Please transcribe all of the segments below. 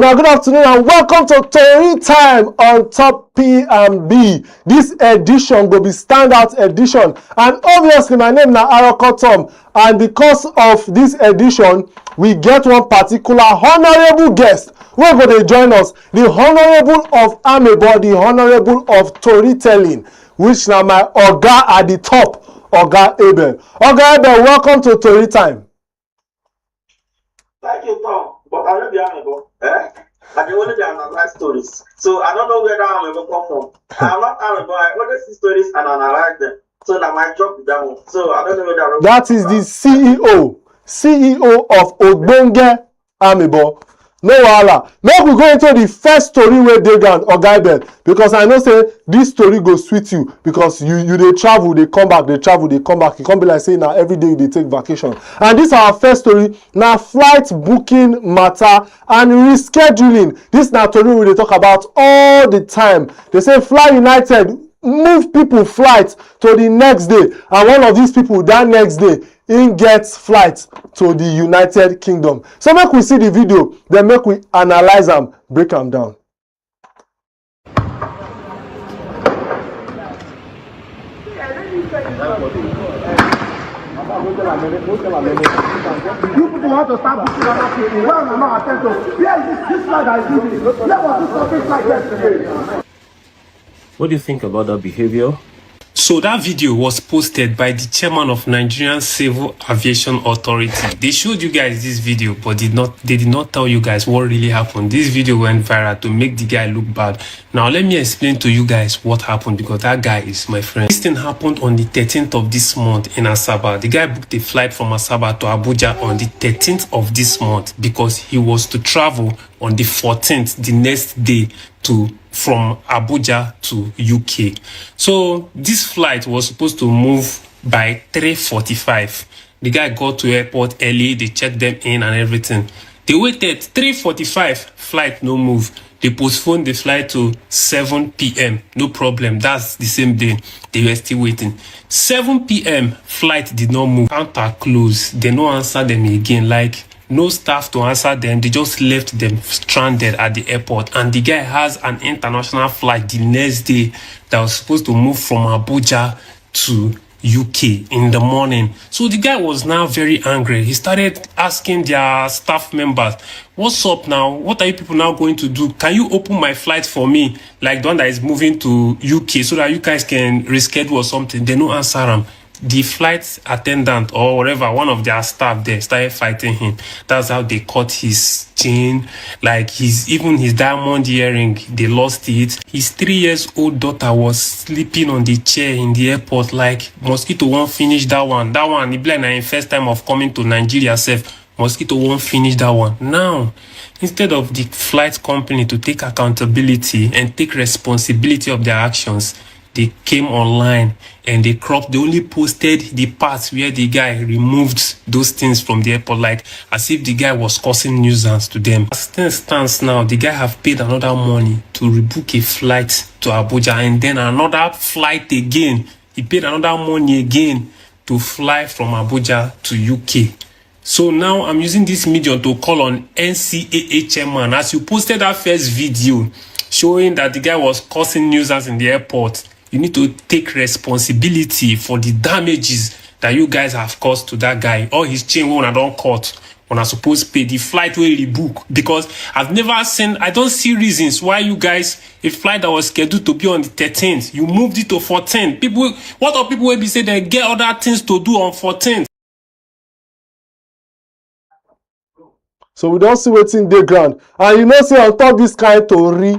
Now, good afternoon and welcome to Tori Time on Top P&B. This edition will be standout edition, and obviously my name is Aroko Tom, and because of this edition, we get one particular honorable guest. We're going to join us, the Honorable of Amebo, the Honorable of Storytelling, which now my Oga at the top, Oga Abel. Oga Abel, welcome to Tori Time. Thank you, Tom. But I'm not the Amebo. I can only analyze stories. So I don't know where that Amebo come from. I'm not Amebo. I only see stories and analyze them. So now my job is that one. So I don't know where that is the CEO of Ogbonge Amebo. No wahala. Now we go into the first story where they got Oga Abel, because I know say this story go sweet you because you they travel, they come back, they travel, they come back. You can't be like saying now every day they take vacation. And this our first story. Now flight booking matter and rescheduling. This now story we they talk about all the time. They say Fly United move people flight to the next day, and one of these people that next day in gets flight to the United Kingdom. So make we see the video, then make we analyze them, break them down. You people want to start booking other people. Well, I'm not attentive. Where is this flight that is moving? Where was this something flight yesterday? What do you think about that behavior? So that video was posted by the chairman of Nigerian Civil Aviation Authority. They showed you guys this video, but they did not tell you guys what really happened. This video went viral to make the guy look bad. Now let me explain to you guys what happened, because that guy is my friend. This thing happened on the 13th of this month in Asaba. The guy booked a flight from Asaba to Abuja on the 13th of this month because he was to travel on the 14th, the next day, from Abuja to UK. So this flight was supposed to move by 3:45. The guy got to airport early, they checked them in and everything. They waited 3:45, flight no move. They postponed the flight to 7 p.m. No problem, that's the same day. They were still waiting. 7 p.m, flight did not move. Counter closed. They no answer them again, like no staff to answer them. They just left them stranded at the airport. And the guy has an international flight the next day that was supposed to move from Abuja to UK in the morning. So the guy was now very angry. He started asking their staff members, what's up now? What are you people now going to do? Can you open my flight for me, like the one that is moving to UK, so that you guys can reschedule or something? They no answer him. The flight attendant or whatever, one of their staff there, started fighting him. That's how they cut his chain, like even his diamond earring, they lost it. His 3-year-old daughter was sleeping on the chair in the airport, like mosquito won't finish that one. He be like first time of coming to Nigeria self, mosquito won't finish that one. Now, instead of the flight company to take accountability and take responsibility of their actions, they came online and they only posted the parts where the guy removed those things from the airport, like as if the guy was causing nuisance to them. As things stands now, the guy have paid another money to rebook a flight to Abuja, and then another flight again. He paid another money again to fly from Abuja to UK. So now I'm using this medium to call on NCAA chairman. As you posted that first video showing that the guy was causing nuisance in the airport, you need to take responsibility for the damages that you guys have caused to that guy. All his chain when I don't cut, when I supposed to pay the flight will rebook. Because I don't see reasons why you guys, a flight that was scheduled to be on the 13th, you moved it to 14th. What are people will be saying they get other things to do on 14th? So we don't see what's in the ground. And you know, say on top this kind of Tori,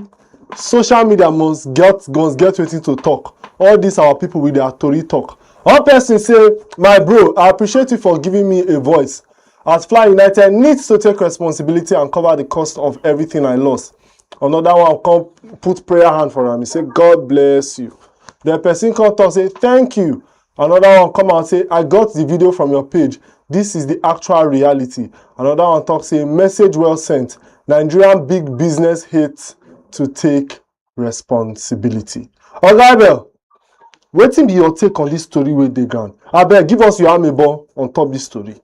social media must get waiting to talk. All these are people with their Tori talk. One person say, my bro, I appreciate you for giving me a voice. As Fly United needs to take responsibility and cover the cost of everything I lost. Another one come put prayer hand for him. He say, God bless you. The person come talk, say, thank you. Another one come out say, I got the video from your page. This is the actual reality. Another one talk, say, message well sent. Nigerian big business hates to take responsibility. Oga Abel, wetin be your take on this story with the ground? Abel, give us your amebo on top this story.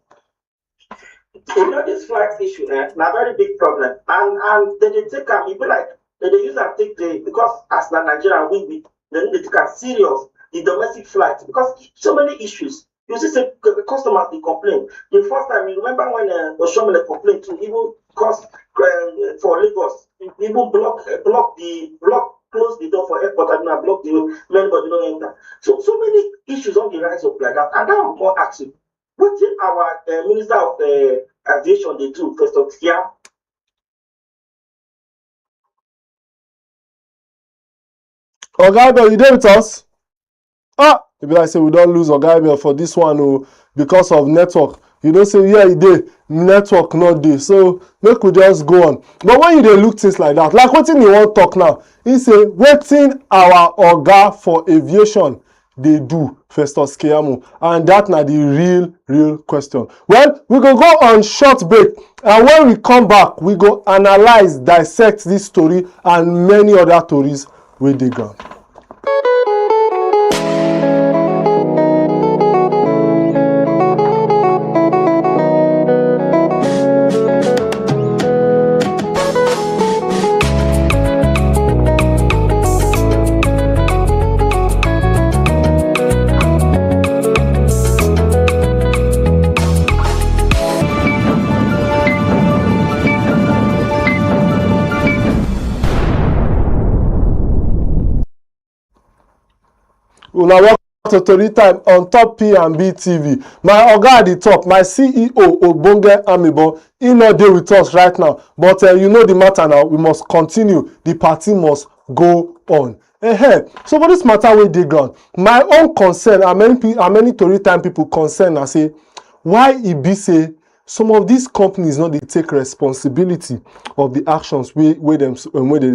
you know this flight issue, na very big problem. And they take am, e be like they use am take because as na Nigeria we they take am serious the domestic flight because so many issues. You see, say customers they complain. The first time you remember when Oshomele complained to even cause for Lagos, even close the door for airport and now block the main body don't enter. So many issues on the rise up like that. And now I'm more asking, what did our Minister of Aviation they do first of here? Oga, you there with us? If I say we don't lose Oga for this one because of network. You don't say, yeah, you did. Network not there. So make we just go on. But when you dey look things like that, like what you want talk now, he say, waiting our Oga for aviation they do Festus Keyamo. And that na the real question. Well, we go on short break. And when we come back, we go analyze, dissect this story and many other stories with the ground. Una welcome to Tori Time on top P&B TV. My Oga at the top, my CEO Ogbonge Amibo, he not there with us right now. But you know the matter now, we must continue. The party must go on. So for this matter with the ground, my own concern, and many Tori Time people concern, I say, why it be say some of these companies not they take responsibility of the actions where they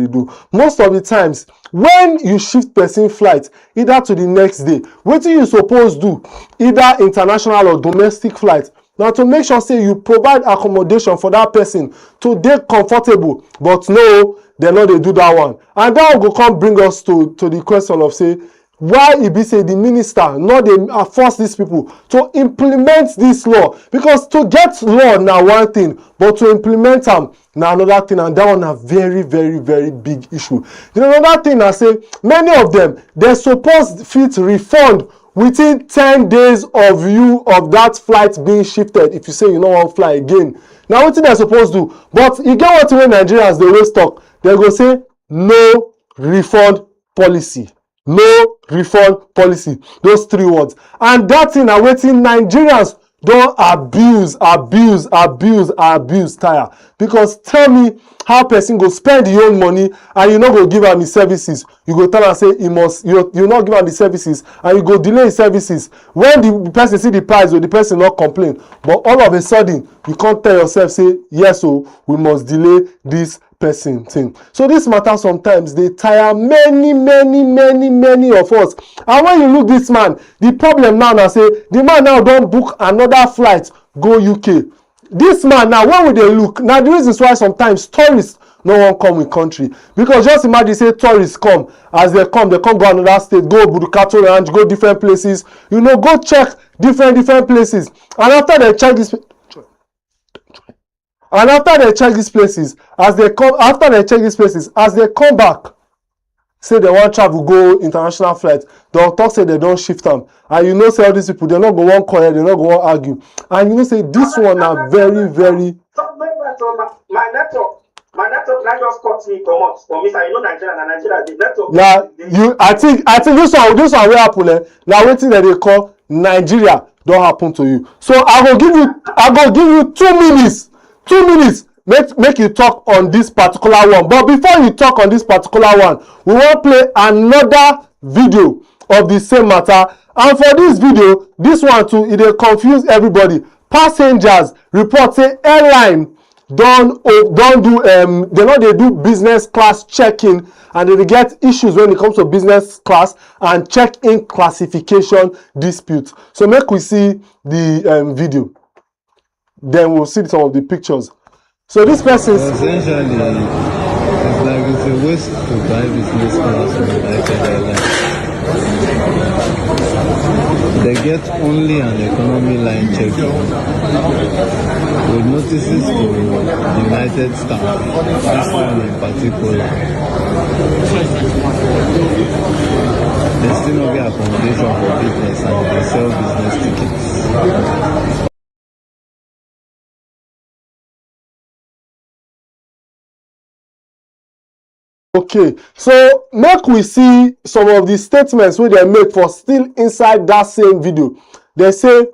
do. Most of the times, when you shift person flight either to the next day, what you suppose do, either international or domestic flight, now to make sure say you provide accommodation for that person to dey comfortable. But no, they know they do that one, and that will go come bring us to the question of say, why e be say the minister not dey force these people to implement this law? Because to get law na one thing, but to implement am na another thing, and that one na very big issue. The another thing I say, many of them they suppose fit refund within 10 days of that flight being shifted. If you say you no wan fly again, na wetin they suppose do. But e get one thing when Nigerians dey always talk, they go say no refund policy. No refund policy. Those three words. And that thing na wetin Nigerians don abuse tire. Because tell me how person go spend your own money and you no go give am his services. You go tell am say you not give am the services and you go delay his services. When the person see the price or the person not complain, but all of a sudden you can't tell yourself say yes, so we must delay this person thing. So this matter sometimes they tire many of us. And when you look this man, the problem now say the man now don't book another flight go UK. This man now, when we they look, now the reasons why sometimes tourists no one come with country, because just imagine say tourists come, as they come go another state, go Budukato Ranch, go different places, go check different places, and after they check this. And after they check these places, as they come back, say they want travel go international flight, they'll talk say they don't shift them. And say all these people, they're not going to want call, they're not going to argue. And say this one are very. My network now just cut me from me. So Nigeria, the network. Yeah, I think this one will happen. Now waiting that they call Nigeria don't happen to you. So I will give you 2 minutes. 2 minutes, make you talk on this particular one. But before you talk on this particular one, we want to play another video of the same matter. And for this video, this one too, it will confuse everybody. Passengers report say airline don't do they do business class check-in, and they get issues when it comes to business class and check-in classification disputes. So make we see the video. Then we'll see some of the pictures. So this person essentially, it's like it's a waste to buy business class from United Airlines. They get only an economy line check with notices to United Staff, this one in particular. They still not get accommodation for business and they sell business tickets. Okay, so make we see some of the statements wey they make for still inside that same video. They say,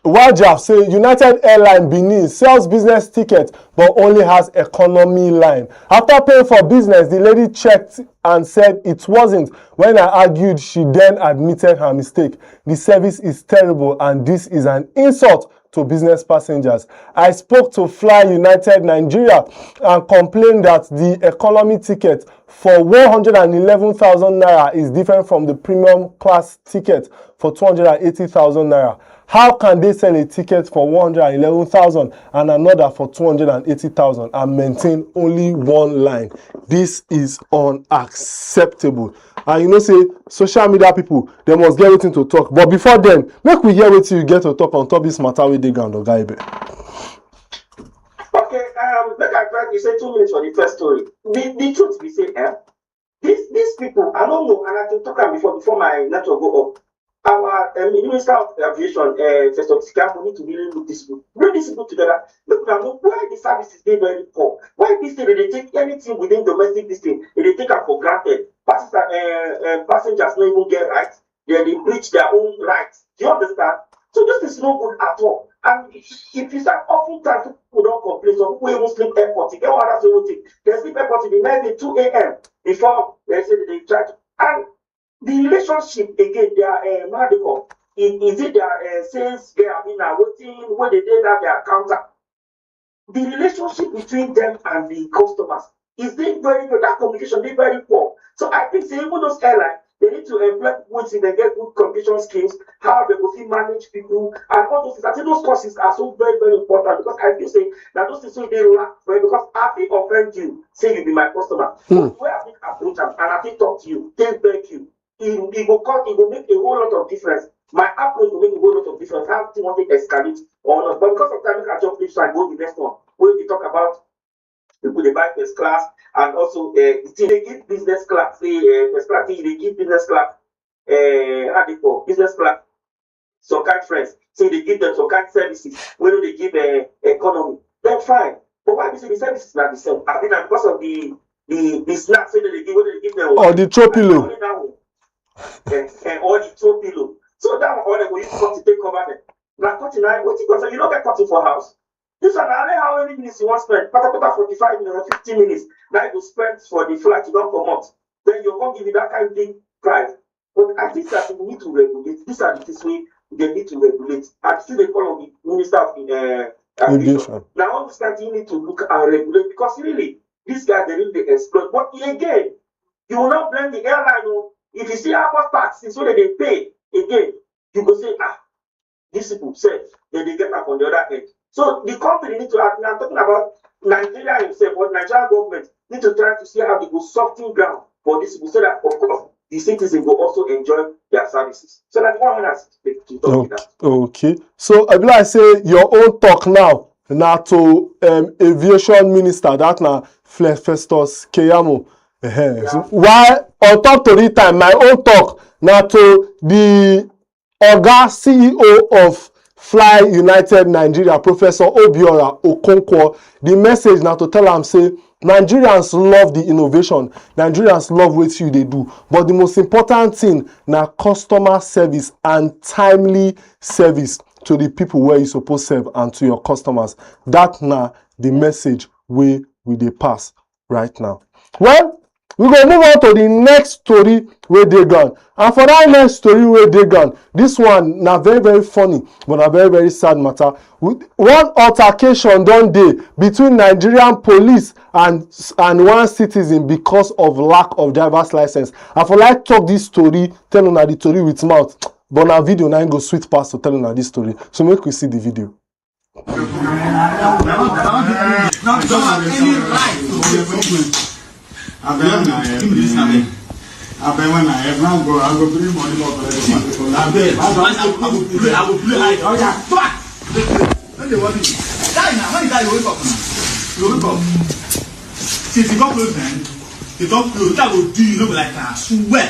Wajaf say United Airlines Benin sells business tickets but only has economy line. After paying for business, the lady checked and said it wasn't. When I argued, she then admitted her mistake. The service is terrible and this is an insult to business passengers. I spoke to Fly United Nigeria and complained that the economy ticket for 111,000 naira is different from the premium class ticket for 280,000 naira. How can they sell a ticket for 111,000 and another for 280,000 and maintain only one line? This is unacceptable. And you know, say social media people, they must get everything to talk. But before then, make we hear what you get to talk on top this matter with the ground or guy. Okay, make I try to say 2 minutes for the first story. The truth be said, these people, I don't know, and I can talk about before my network go up. Our Minister of Aviation, Festus Campo, need to really look this book. Bring this book together. Look now, why the services they very poor? Why this thing they take anything within domestic this thing, they take it for granted. Passengers don't even get rights. They breach their own rights. Do you understand? So this is no good at all. And if you start oftentimes people don't complain, so people even sleep airport. You get what that's the thing. They sleep airport in the night at 2 a.m. before they say they charge. And the relationship again, their medical, is it their sales they are waiting when they did at their counter? The relationship between them and the customers is they very good. That communication they very poor. So I think say, even those airlines, they need to employ people to they get good communication skills, how they go manage people, and all those things. I think those courses are so very, very important because I feel say that those things so they lack right because I think offend you, say you be my customer. Where I think approach them and I think talk to you, they beg you. It will make a whole lot of difference. My approach will make a whole lot of difference. How do you want to escalate or not? But because of time, I just leave so I go to the next one. Where we talk about people they buy first class and also they give business class, first class, they give business class, how they call business class, some kind of friends. So they give them some kind of services. Where they give economy, then fine. But why do you say the services are the same? I think that because of the snacks that they give, what they give them, or the tropilo. And all the throw pillow. So that one all they go use cotton take cover them. Now cotton, what you got? You don't get cotton for house. This one now how many minutes you want to spend? 45 minutes or 50 minutes. Now you spend for the flight you don't come out. Then you're going to give you that kind of big price. But I think that we need to regulate. These are the things we they need to regulate. I still they call on the Minister of Aviation. Now all this time you need to look and regulate because really these guys they really exploit. But again, you will not blame the airline. If you see how much taxes so that they pay again, you go say, these people said then they get back on the other end. So the company need to I'm talking about Nigeria himself, but Nigerian government need to try to see how they go soften ground for this people so that of course the citizens will also enjoy their services. So that one has to talk with that. Okay. So I like say your own talk now to aviation minister that now Festus Keyamo. Yeah. So why on top TORI Time, my own talk now to the Oga CEO of Fly United Nigeria, Professor Obiora Okonkwo. The message now to tell them say Nigerians love the innovation, Nigerians love what you they do, but the most important thing now customer service and timely service to the people where you supposed to serve and to your customers. That now the message we they pass right now. Well, we go move on to the next story where they gone. And for that next story where they gone, this one now very, very funny, but a very, very sad matter. One altercation done day between Nigerian police and one citizen because of lack of driver's license. I for like talk this story, tell on the story with mouth, but now video now go sweet pass to tell on this story. So make we see the video. I go bring money for the I will play high. Oh yeah, fuck. When they want you. Die now. When you die, you wake up now. You wake up. See, if you don't close, man, you don't close. That will do you look like that. Swear.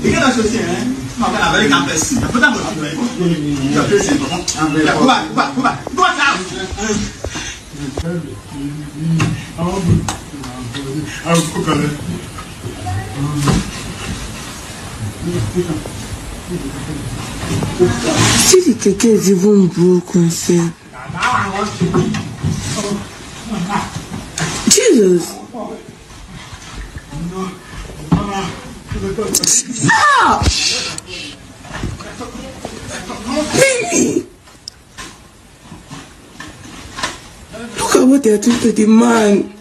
You get what you're saying, eh? No, I'm very campus. But I'm not very good. You're facing. Go back. Go back now. I'll cook on it. Si the keke is even broken, say. Jesus. Ah! Baby! Look at what they are doing to the man.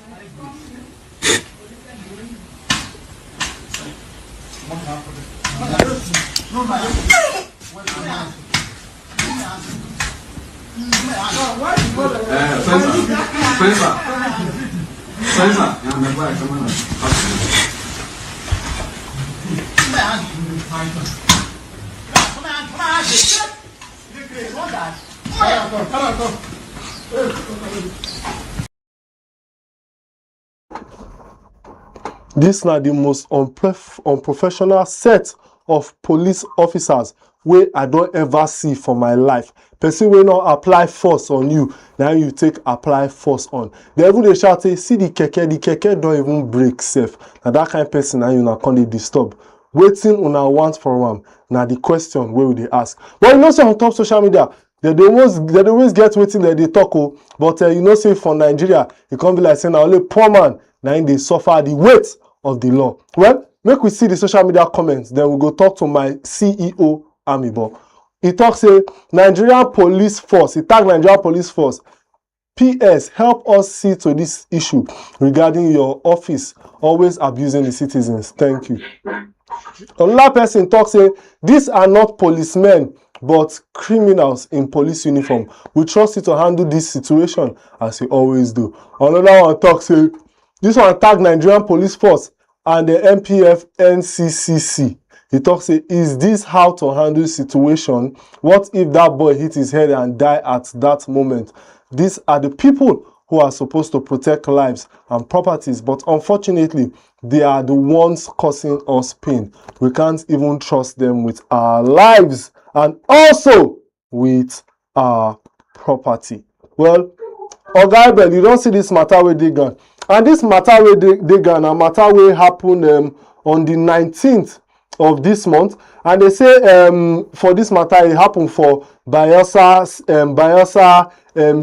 This na the most unprofessional set of police officers wey I don't ever see for my life. Person will not apply force on you, now you take apply force on. They even dey shout say, see the keke don't even break safe. Now that kind of person now you not can't disturb. Waiting una want from am. Now the question where would they ask? But you know, say on top social media, they always get waiting that they talk. Oh, but you know, say for Nigeria, it can't be like saying only poor man now they suffer the weight of the law. Well, make we see the social media comments, then we go talk to my CEO Amibo. He talks say Nigerian police force. He tag Nigerian police force. PS, help us see to this issue regarding your office always abusing the citizens. Thank you. Another person talks say these are not policemen but criminals in police uniform. We trust you to handle this situation as you always do. Another one talks say this one tag Nigerian police force and the MPF NCCC. He talks say, is this how to handle the situation? What if that boy hit his head and die at that moment? These are the people who are supposed to protect lives and properties, but unfortunately, they are the ones causing us pain. We can't even trust them with our lives and also with our property. Well, Oga Abel, you don't see this matter where they gone. And this matter where they gone, a matter will happen on the 19th of this month. And they say for this matter, it happened for Bayelsa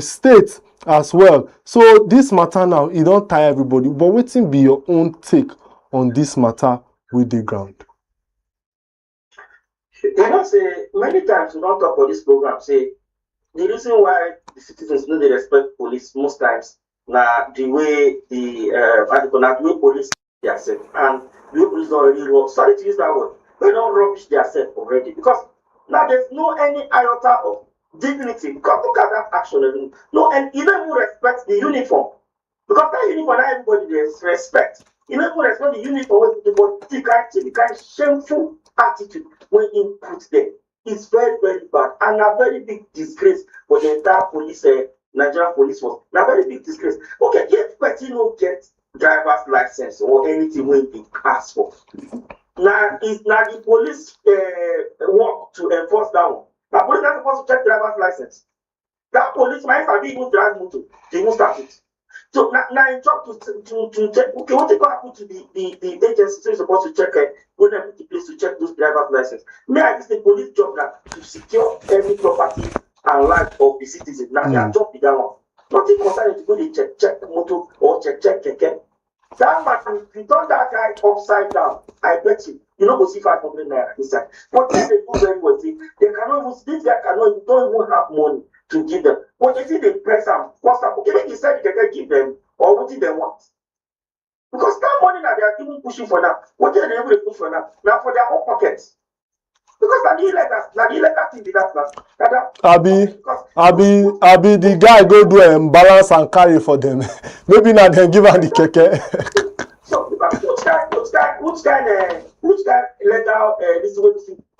State as well. So this matter now, it don't tie everybody. But waiting be your own take on this matter with the ground. You know, say many times we don't talk about this program. Say the reason why the citizens know they respect police most times now the way the way police themselves and the way police already work. Sorry to use that word. They don't rubbish themselves already because now there's no any iota of dignity. Because look at that action. No, and even who respects the uniform. Because that uniform, not everybody there's respect. You know, who respect the uniform, but the kind of shameful attitude when you put there. It's very, very bad and a very big disgrace for the entire police, Nigerian police force. A very big disgrace. Okay, if person don't get driver's license or anything when they ask for. Now it's now the police work to enforce that one. Now police are supposed to check driver's license. That police might have even drive motor. They won't start it. So now in job to check. Okay, what they go happen to the agency so supposed to check when they put the place to check those driver's license. May I just the police job now to secure every property and life of the citizen. Now their job be that one. Nothing concerning to go to check motor or check keke. That man, if you turn that guy upside down, I bet you not go see 500 naira inside. But then they do very well. See, they cannot even, this guy don't even have money to give them. But they see they press them, force them. Okay, maybe instead they can give them or what did they want? Because that money that they are even pushing for now, what are they able to push for now? Now for their own pockets. Because now the illegal thing did that. Abi, the guy go do balance and carry for them. Maybe now they give her the keke. So those guys which kind legal this way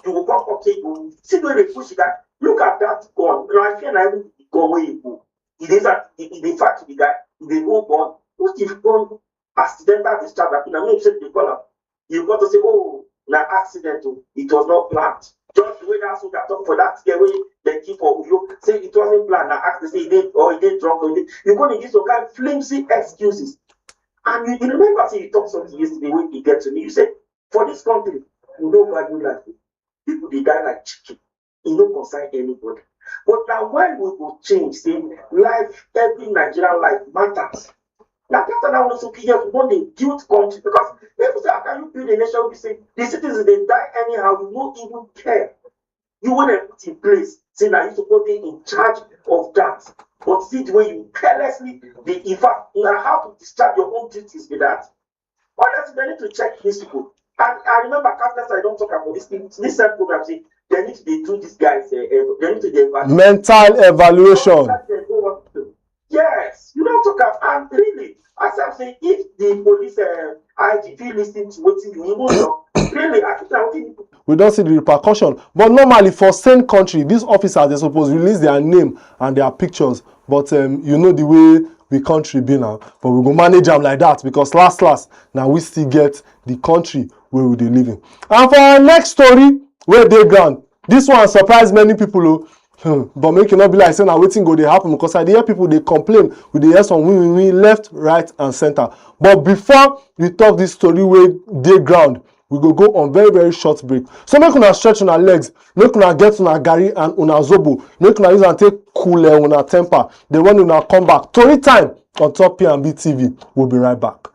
you will come up say you see when they push that. Look at that gun. I feel like the gun where you go. It is that the fact the guy they go gun. What if gun accidental discharge? I mean, say they call up. You got to say, oh, na accidental. It was not planned. Just the way that soldier talk for that scare way they keep for you say it wasn't planned. Now ask to say he did drunk or he did. You're going to give some kind of flimsy excuses. And you remember say you talked something yesterday when you get to me. You said for this country, you don't value life. People they die like chicken. It don't concern anybody. But now when we will change, say life, every Nigerian life matters. Now that's now also here we want a guilt country because people say, how can you build a nation? We say the citizens they die anyhow, you don't even care. You want to put in place, say now you're supposed to be in charge of that. But see the way you carelessly in fact now how to discharge your own duties with that. Honestly, they need to check these people. And I remember countless I don't talk about this thing, this same program say they need to do these guys they need to evaluate. Mental evaluation. Yes, you don't talk about and really as I'm saying if the police IGP listen to what you know really I think we don't see the repercussion. But normally for same country, these officers they supposed to release their name and their pictures. But you know the way we country be now. But we go manage them like that because last now we still get the country where we dey living. And for our next story, where they ground. This one surprised many people. But make you not be like saying now waiting go they happen because I hear people they complain with the yes on we left, right, and center. But before we talk this story where they ground, we go on very, very short break. So make una stretch on our legs, make una get on our gari and on our zobo, make una use and take cooler on our temper. Then when una come back, Tori Time on Top P&B TV. We'll be right back.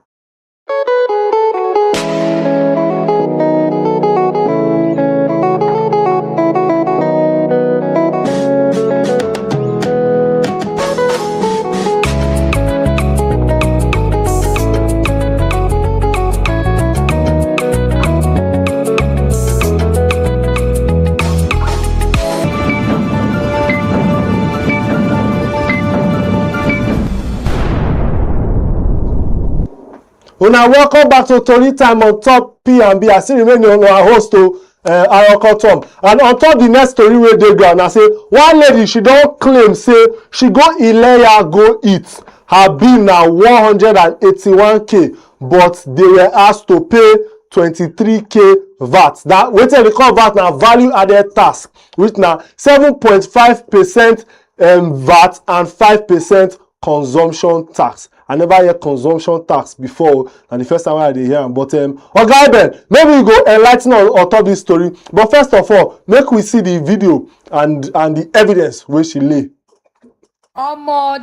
Una welcome back to Tori Time on Top P&B. I still remain on our host Aroko Tom. And on top the next story where they ground, I say one lady she don't claim say she go Ileya go eat. Her bill now 181k, but they were asked to pay 23k VAT. That what they call VAT now value added tax, which now 7.5% VAT and 5% consumption tax. I never hear consumption tax before, and the first time I did hear am. But Oga Ben, maybe we go enlighten on top this story. But first of all, make we see the video and the evidence where she lay.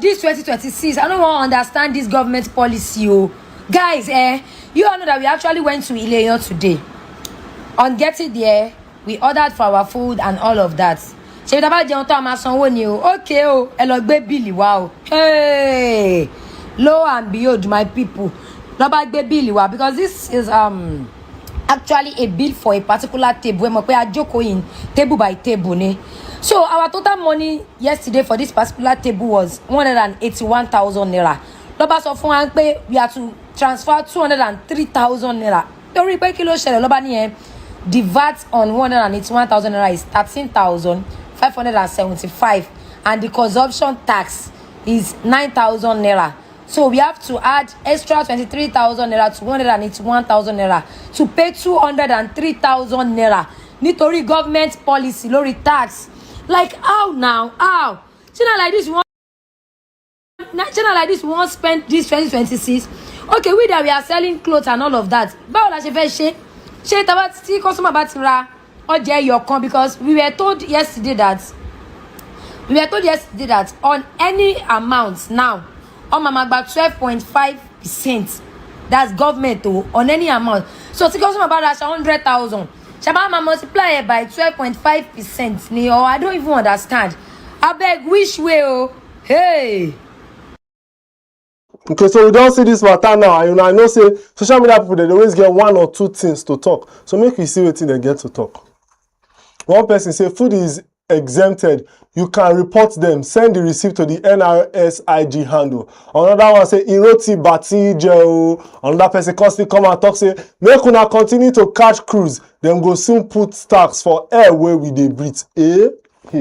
This 2026, I don't want to understand this government policy, guys. You all know that we actually went to Ileyan today. On getting there, we ordered for our food and all of that. Okay, wow. Hey. Lo and behold, my people, because this is actually a bill for a particular table. In table by table. So our total money yesterday for this particular table was 181,000 naira. We had to transfer 203,000 naira. The VAT on 181,000 naira is 13,575, and the consumption tax is 9,000 naira. So we have to add extra 23,000 naira to 181,000 naira to pay 203,000 naira. Nítorí government policy, lórí tax. Like how now? How? China like this won't spend this 2026. Okay, we are selling clothes and all of that. Báwo la ṣe fẹ́ ṣe? Ṣé taba tí customer bá ti ra ọjà ẹyọkan, because we were told yesterday that on any amount now, on mama gba 12.5%. That's government on any amount. So the customer about 100,000. Shaba multiply it by 12.5%. I don't even understand. I beg which way? Hey. Okay, so we don't see this matter now. And I know say social media people they always get one or two things to talk. So make we see what they get to talk. One person say food is exempted, you can report them. Send the receipt to the NRS IG handle. Another one say, Iroti Bati Jeo. Another person constantly come and talk say, make una continue to catch cruise. Them go soon put tax for air where we dey breathe. Hey,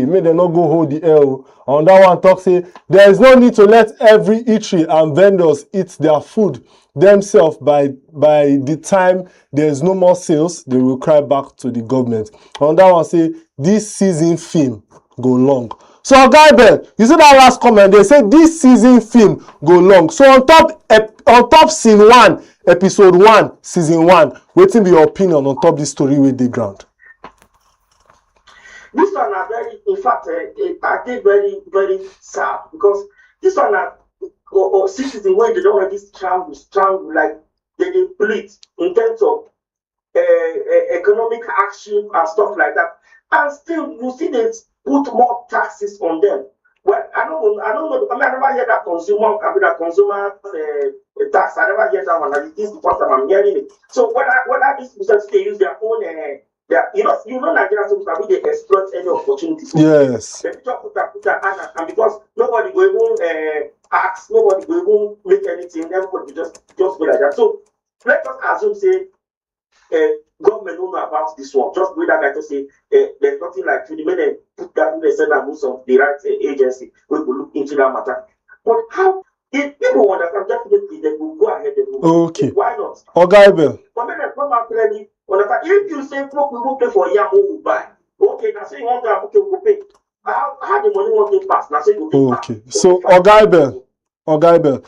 make them not go hold the air. Another one talk say, there is no need to let every eatery and vendors eat their food themselves. By the time there is no more sales, they will cry back to the government. Another one say, this season film go long. So Oga, you see that last comment, they say this season film go long. So on top scene 1, episode 1, season 1, wetin be your opinion on top this story with the ground? This one are very, in fact, I think very, very sad, because this one are citizens when they don't have this strong, like they bleed in terms of economic action and stuff like that. And still, you see they put more taxes on them. Well, I don't know. I mean, I never heard that consumer tax. I never heard that one. This is the first time I'm hearing it. So whether these people they use their own, you know, Nigerians they exploit any opportunity. So yes. They just put that, and because nobody will even ask, nobody will even make anything. Everybody just go like that. So let us assume say. Government don't know about this one. Just with that guy to say there's nothing like to the men put that in the send and of the right agency. We will look into that matter. But how if people understand, definitely they will go ahead and go. Okay. Why not? Oga, but then clearly understand if you say look, we will pay for Yam, we will buy. Okay, now say you want to have okay, we will pay. How the money won't take pass? Now say you pay. Okay. So Oga,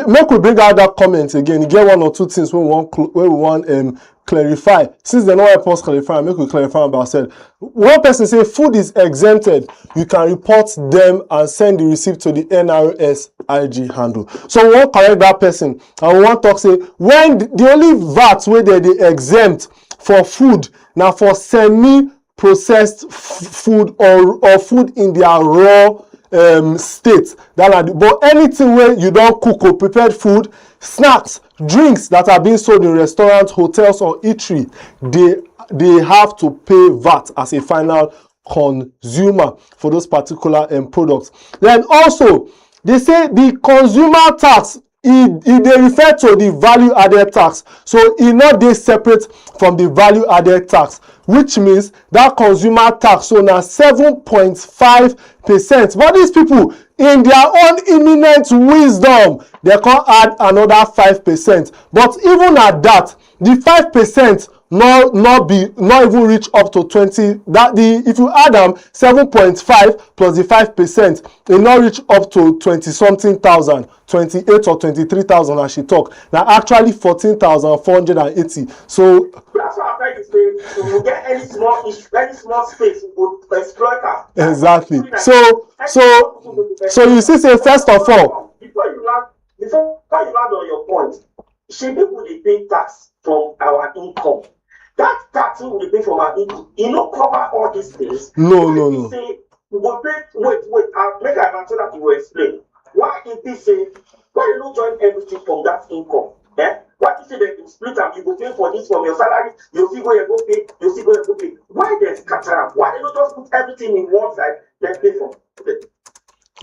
make we bring out that comment again. You get one or two things we want clarify. Since they know I post clarify, make we clarify about said. One person say food is exempted. You can report them and send the receipt to the NRS IG handle. So we want correct that person. And we want talk say when the only VAT where they exempt for food now for semi-processed food or food in their raw state. But anything where you don't cook or prepared food, snacks, drinks that are being sold in restaurants, hotels, or eatery, they have to pay VAT as a final consumer for those particular products. Then also, they say the consumer tax, they refer to the value added tax. So it not they separate from the value added tax, which means that consumer tax so now 7.5%. But these people, in their own imminent wisdom, they can add another 5%. But even at that, the 5% not even reach up to 20. If you add 7.5 plus the 5%, it not reach up to 20-something thousand, 28 or 23,000 as she talk. Now actually 14,480. So that's what I'm trying to say. So you get any small space, you would exploit her. Exactly. So you see, say first of all, before you land on your point, should people they pay tax from our income? That tax we will pay from our income. You know, cover all these things. No. Say we will pay. Wait. I'll make an answer that you will explain. Why if they say why you don't join everything from that income? Why you say that you split up? You go pay for this from your salary. You see where you go pay. You see where you go pay. Why they scatter up? Why they don't just put everything in one side? Then pay for it.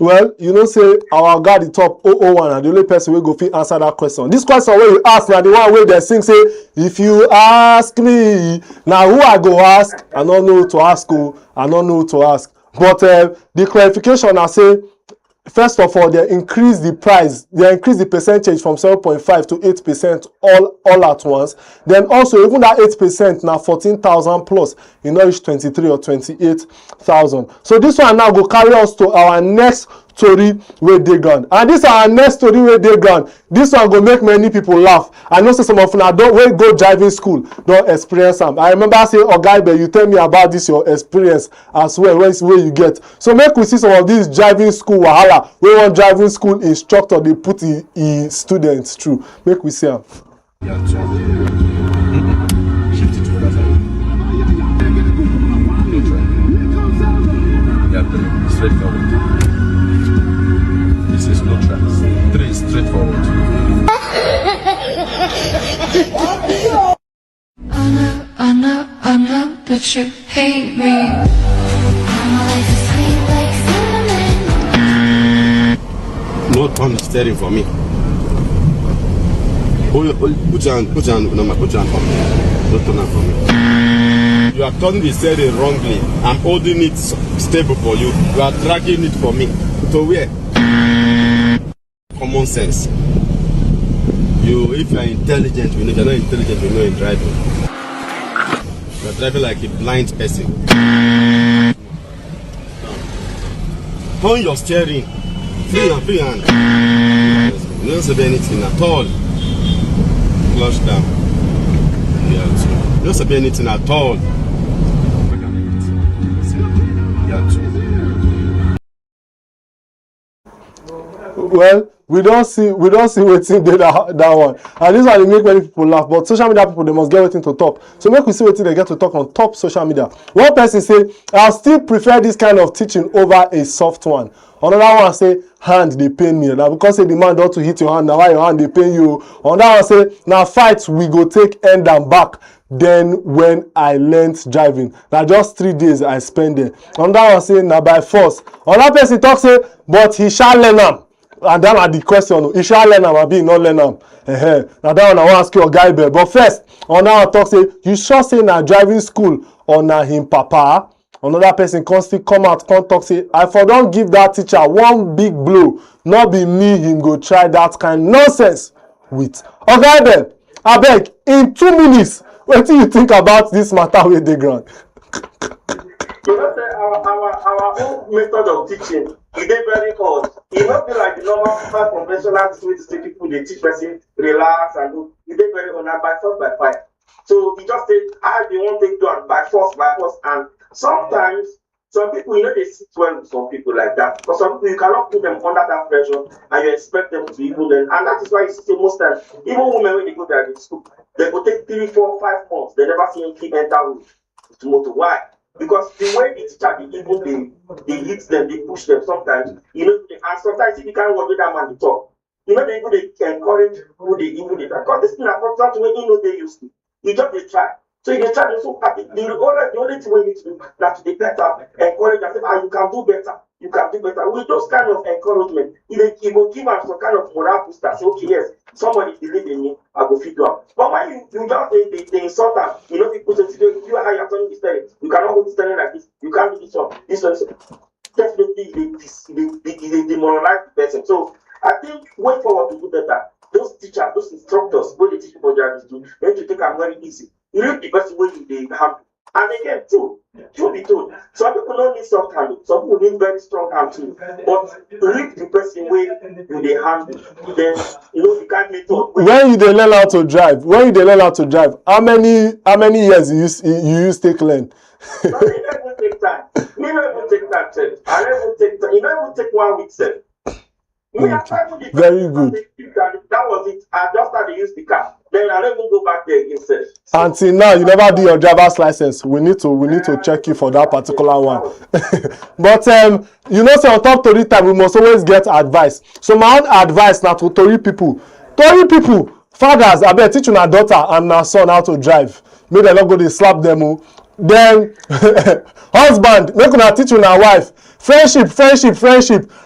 Well, you know, say our guy the top 001 and the only person will go fit answer that question. This question where you ask now the one where they sing say, if you ask me, now who I go ask? I don't know to ask who. I don't know to ask. But the clarification I say, first of all, they increase the price. They increase the percentage from 7.5 to 8% all at once. Then also, even that 8% now 14,000 plus, you know, it's 23 or 28,000. So this one now go carry us to our next story where they gone. And this our next story where they gone. This one go make many people laugh. I know some of them don't go driving school, don't experience them. I remember saying, oh guy, but you tell me about this your experience as well. Where you get. So make we see some of these driving school wahala. We want driving school instructor they put in students through. Make we see them. Straightforward. This is no tracks. 3 straightforward. I know that you hate me. My life not turn the steering for me. Put your hand on me. Don't turn it for me. You are turning the steering wrongly. I'm holding it stable for you. You are dragging it for me. To where? Common sense. If you are intelligent, you know. If you are not intelligent, you know you're driving. You are driving like a blind person. Turn your steering. Free hand. You don't say anything at all. Flush down. You don't say anything at all. Well, we don't see wetin dey that one, and this one dey make many people laugh, but social media people, they must get wetin to talk. So make we see wetin they get to talk on top social media. One person say, I still prefer this kind of teaching over a soft one. Another one say, hand dey pain me. Now because say the man don to hit your hand, now why your hand dey pain you? Another one say, now fight we go take end and back. Then when I learnt driving, now just 3 days I spend there. Another one say, now by force. Another person talk say, but he shall learn am. And then at the question, he shall learn am, abi he not learn am. Now that one I want ask your guy there. But first, another talk say, you sure say na driving school or na him papa? Another person constantly come out, come talk say, I for don't give that teacher one big blow. Not be me, him go try that kind nonsense with. Okay then, abeg, in 2 minutes, what do you think about this matter with the ground? You know, say our own method of teaching is very odd. It not be like the normal conventional way to teach people. They teach person relax and do. It very odd by force by fire. So he just say, I be one thing done by force, and sometimes some people, you know, they sit well with some people like that. Because some people you cannot put them under that pressure and you expect them to be even then. And that is why you see most times, even women when they go to school, they go take 3, 4, 5 months. They never see anything enter with motor. Why? Because the way the teacher, they hit them, they push them sometimes, you know, and sometimes if you can't work with that man to talk, you know, they encourage who they even did. Because this thing is something you know they used to. You just they try. So you try to so happy. The only thing we need to do is to better, encourage and say, you can do better. You can do better. With those kind of encouragement, it will give us some kind of moral booster. Say, okay, yes, somebody believe in me, I will feed you up. But when you just they insult them, you know, people say, you are how you're turning this steering. You cannot hold the steering like this. You can't do this one. This one. Definitely, they demoralize the person. So I think way forward to do better. Those teachers, those instructors, when they teach people driving school, they need to take them very easy. You know the best way they handle. And again, truth be told, some people don't need soft handle, some people need very strong hand too. But read the person way they handle, then you know you can't make it. When you dey learn how to drive, how many years you use take learn? No, it doesn't take time. Me not even take time, sir. I don't even take time. You don't even take 1 week, sir. Very good. That was it. I just started to use the car. Then I don't even go back there again, sir. Until now, you never do your driver's license. We need to check you for that particular one. But you know, so on top Tori time, we must always get advice. So my own advice now to Tori people, fathers, I better teach your daughter and your son how to drive. Make them not go to slap them. Then husband, make una teach una wife. Friendship.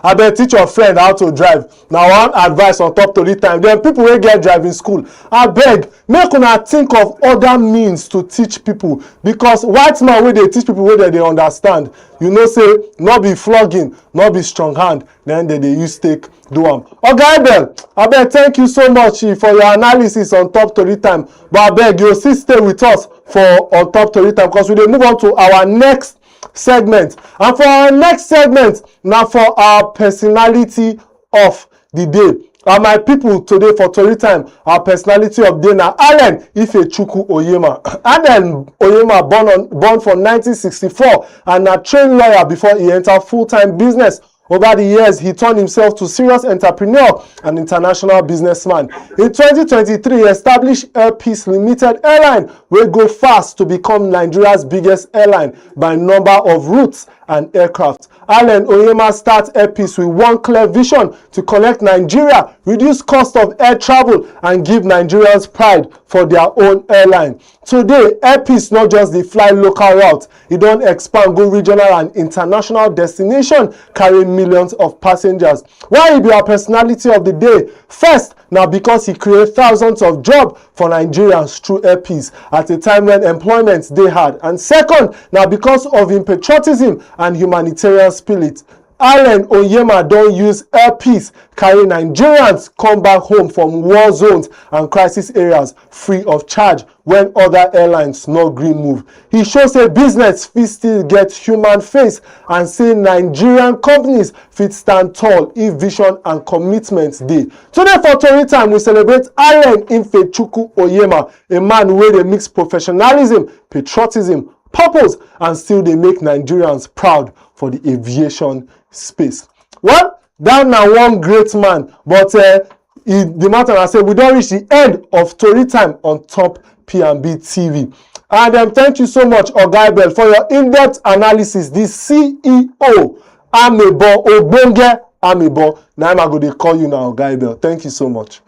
I better teach your friend how to drive. Now one advice on top Tori time. Then people wey get driving school, I beg, make una think of other means to teach people, because white man wey dey teach people wey they understand. You know, say not be flogging, not be strong hand. Then they use take do am. Okay, then I beg, thank you so much for your analysis on top Tori time. But I beg you still stay with us for on top Tori time, because we dey move on to our next segment. And for our next segment, now for our personality of the day. And my people today for Tori time, our personality of the day now, Allen Ifechukwu Oyema. Allen Oyema born from 1964 and a trained lawyer before he entered full-time business. Over the years, he turned himself to serious entrepreneur and international businessman. In 2023, he established Air Peace Limited Airline, where go fast to become Nigeria's biggest airline by number of routes and aircraft. Allen Onyema starts Air Peace with one clear vision to connect Nigeria, reduce cost of air travel, and give Nigerians pride for their own airline. Today, Air Peace not just dey fly local routes, e don expand go regional and international destination, carrying millions of passengers. Why e be our personality of the day? First, na because e create thousands of jobs for Nigerians through Air Peace at a time when employment dey hard. And second, na because of im patriotism and humanitarian spirit. Allen Onyema don use Air Peace carry Nigerians come back home from war zones and crisis areas free of charge when other airlines no gree move. He show say business fit still get human face and say Nigerian companies fit stand tall if vision and commitment dey. Today for Tori Time, we celebrate Allen Ifechukwu Onyema, a man wey dey mix professionalism, patriotism, purpose, and still dey make Nigerians proud for the aviation space. Well, that na one great man, but the matter I say we don reach the end of Tori Time on top P&B TV. And thank you so much, Oga Bell, for your in-depth analysis. The CEO, Amebo, Ogbonge Amebo. Now I'm going to call you now, Oga Bell. Thank you so much.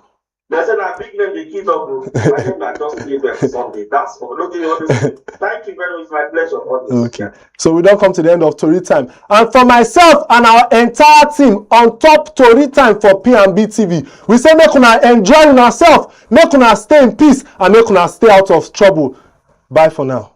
They said that big name they keep up with. My name is just Gabriel Sunday. That's all. Thank you very much. My pleasure. Okay. So we don't come to the end of Tori Time. And for myself and our entire team on top Tori Time for P&B TV, we say make una enjoy yourself, make una stay in peace, and make una stay out of trouble. Bye for now.